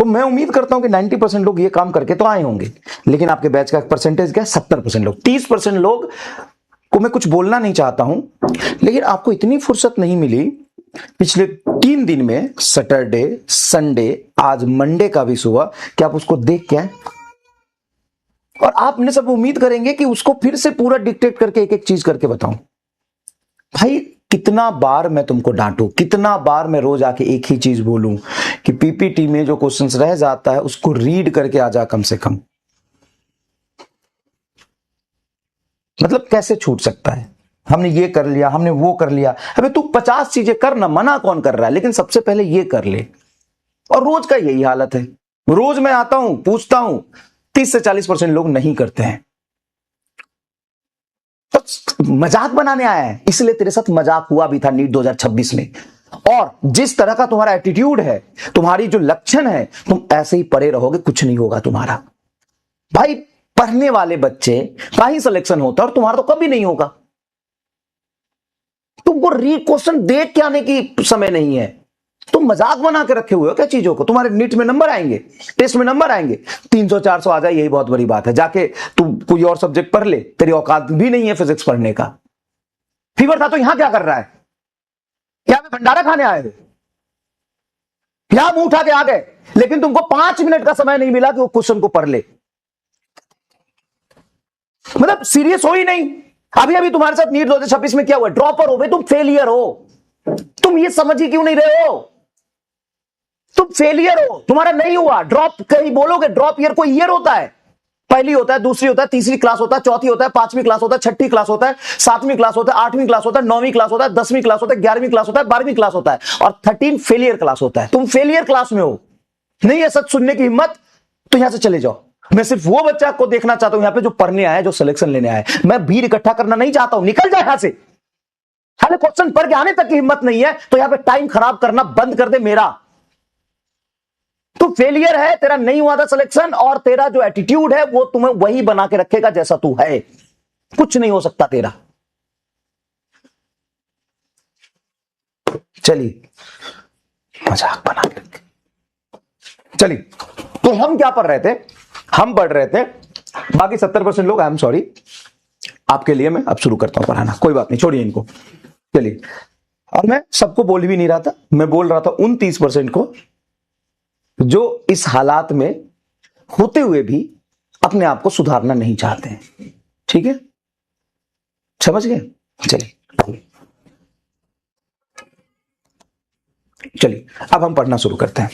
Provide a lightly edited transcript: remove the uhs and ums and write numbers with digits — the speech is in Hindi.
तो मैं उम्मीद करता हूं कि 90% लोग ये काम करके तो आए होंगे, लेकिन आपके बैच का परसेंटेज क्या है? 70% लोग। 30% लोग को मैं कुछ बोलना नहीं चाहता हूं, लेकिन आपको इतनी फुर्सत नहीं मिली पिछले 3 दिन में, सैटरडे, संडे, आज मंडे का भी सुबह, कि आप उसको देख के आए। और आपने सब उम्मीद करेंगे कि उसको फिर से पूरा डिक्टेट करके एक एक चीज करके बताऊं। भाई कितना बार मैं तुमको डांटूं, कितना बार मैं रोज आके एक ही चीज बोलूं कि पीपीटी में जो क्वेश्चंस रह जाता है उसको रीड करके आ जा कम से कम। मतलब कैसे छूट सकता है? हमने ये कर लिया, हमने वो कर लिया। अबे तू 50 चीजें कर ना, मना कौन कर रहा है, लेकिन सबसे पहले ये कर ले। और रोज का यही हालत है। रोज मैं आता हूं, पूछता हूं, 30 से 40% लोग नहीं करते हैं। तो मजाक बनाने आया है, इसलिए तेरे साथ मजाक हुआ भी था नीट 2026 में। और जिस तरह का तुम्हारा एटीट्यूड है, तुम्हारी जो लक्षण है, तुम ऐसे ही पड़े रहोगे, कुछ नहीं होगा तुम्हारा। भाई पढ़ने वाले बच्चे का ही सिलेक्शन होता है और तुम्हारा तो कभी नहीं होगा। तुमको री क्वेश्चन देख के आने की समय नहीं है। तुम मजाक बना के रखे हुए हो क्या चीजों को? तुम्हारे नीट में नंबर आएंगे, टेस्ट में नंबर आएंगे, 300 400 आ जाए, यही बहुत बड़ी बात है। जाके तुम कोई और सब्जेक्ट पढ़ ले, तेरी औकात भी नहीं है फिजिक्स पढ़ने का। फीवर था तो यहां क्या कर रहा है? यहां पे भंडारा खाने आए थे, यहां मुंह उठा के आ गए, लेकिन तुमको 5 मिनट का समय नहीं मिला कि वो क्वेश्चन को पढ़ ले। मतलब सीरियस हो ही नहीं। अभी अभी तुम्हारे साथ नीट 2026 में क्या हुआ? ड्रॉपर हो गए तुम, फेलियर हो तुम। ये समझ ही क्यों नहीं रहे हो? तुम फेलियर हो, तुम्हारा नहीं हुआ। ड्रॉप कहीं बोलोगे, ड्रॉप ईयर कोई ईयर होता है? पहली होता है, दूसरी होता है, तीसरी क्लास होता है, चौथी होता है, 5वीं क्लास होता है, छठी क्लास होता है, 7वीं क्लास होता है, 8वीं क्लास होता है, 9वीं क्लास होता है, 10वीं क्लास होता है, 11वीं क्लास होता है, 12वीं क्लास होता है, और 13 फेलियर क्लास होता है। तुम फेलियर क्लास में हो। नहीं है सच सुनने की हिम्मत तो यहां से चले जाओ। मैं सिर्फ वो बच्चा को देखना चाहता हूं यहां पे जो पढ़ने आया है, जो सिलेक्शन लेने आया है। मैं भीड़ इकट्ठा करना नहीं चाहता हूं। निकल जाए यहां से। हाले क्वेश्चन पढ़ के आने तक की हिम्मत नहीं है तो यहां पे टाइम खराब करना बंद कर दे मेरा। तू फेलियर है, तेरा नहीं हुआ था सिलेक्शन, और तेरा जो एटीट्यूड है वो तुम्हें वही बना के रखेगा जैसा तू है। कुछ नहीं हो सकता तेरा। चलिए मजाक बना के रखे। चलिए, तो हम क्या पढ़ रहे थे? हम पढ़ रहे थे, बाकी 70% लोग, आई एम सॉरी, आपके लिए मैं अब शुरू करता हूं पढ़ाना। कोई बात नहीं, छोड़िए इनको। चलिए, और मैं सबको बोल भी नहीं रहा था, मैं बोल रहा था उन 30% को जो इस हालात में होते हुए भी अपने आप को सुधारना नहीं चाहते हैं। ठीक है, समझ गए? चलिए अब हम पढ़ना शुरू करते हैं।